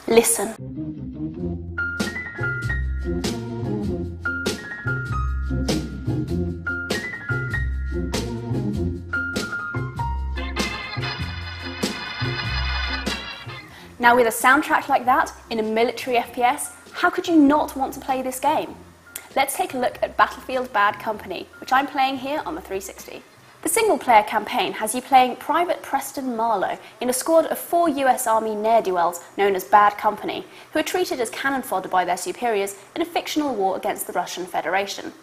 Listen. Now, with a soundtrack like that, in a military FPS, how could you not want to play this game? Let's take a look at Battlefield Bad Company, which I'm playing here on the 360. The single-player campaign has you playing Private Preston Marlowe in a squad of 4 US Army ne'er-do-wells known as Bad Company, who are treated as cannon fodder by their superiors in a fictional war against the Russian Federation.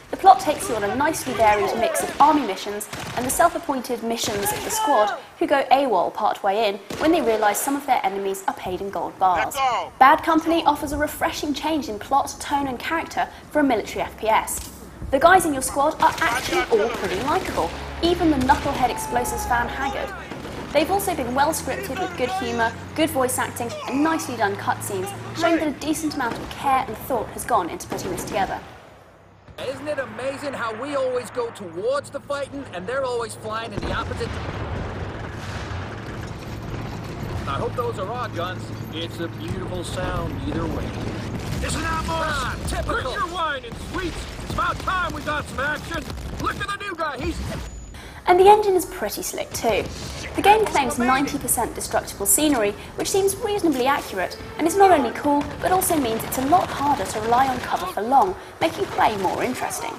The plot takes you on a nicely varied mix of army missions and the self-appointed missions of the squad who go AWOL partway in when they realise some of their enemies are paid in gold bars. Bad Company offers a refreshing change in plot, tone and character for a military FPS. The guys in your squad are actually all pretty likeable, even the knucklehead explosives fan Haggard. They've also been well scripted with good humour, good voice acting and nicely done cutscenes, showing that a decent amount of care and thought has gone into putting this together. Isn't it amazing how we always go towards the fighting and they're always flying in the opposite? I hope those are our guns. It's a beautiful sound either way. Isn't that more? Typical. Drink your wine and sweets. It's about time we got some action. Look at the new guy. And the engine is pretty slick too. The game claims 90% destructible scenery, which seems reasonably accurate, and is not only cool, but also means it's a lot harder to rely on cover for long, making play more interesting.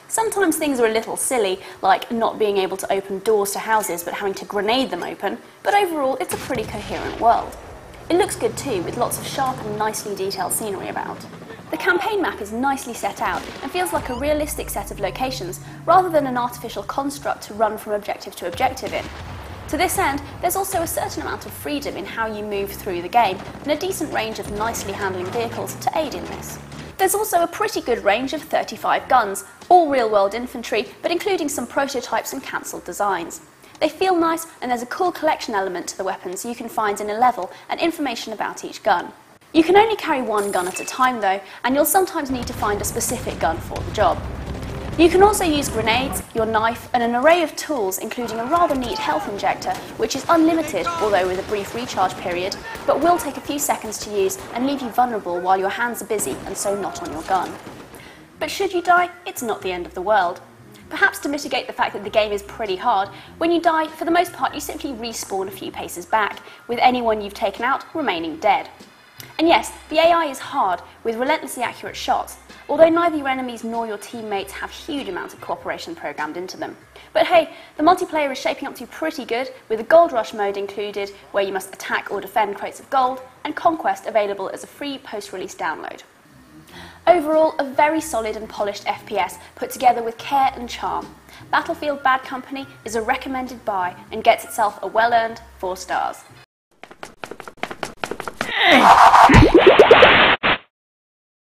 Sometimes things are a little silly, like not being able to open doors to houses but having to grenade them open, but overall it's a pretty coherent world. It looks good too, with lots of sharp and nicely detailed scenery about. The campaign map is nicely set out and feels like a realistic set of locations rather than an artificial construct to run from objective to objective in. To this end, there's also a certain amount of freedom in how you move through the game and a decent range of nicely handling vehicles to aid in this. There's also a pretty good range of 35 guns, all real-world infantry, but including some prototypes and cancelled designs. They feel nice, and there's a cool collection element to the weapons you can find in a level and information about each gun. You can only carry one gun at a time though, and you'll sometimes need to find a specific gun for the job. You can also use grenades, your knife, and an array of tools, including a rather neat health injector, which is unlimited, although with a brief recharge period, but will take a few seconds to use and leave you vulnerable while your hands are busy and so not on your gun. But should you die, it's not the end of the world. Perhaps to mitigate the fact that the game is pretty hard, when you die, for the most part you simply respawn a few paces back, with anyone you've taken out remaining dead. And yes, the AI is hard, with relentlessly accurate shots, although neither your enemies nor your teammates have huge amounts of cooperation programmed into them. But hey, the multiplayer is shaping up to be pretty good, with a Gold Rush mode included, where you must attack or defend crates of gold, and Conquest available as a free post-release download. Overall, a very solid and polished FPS put together with care and charm. Battlefield Bad Company is a recommended buy and gets itself a well-earned 4 stars.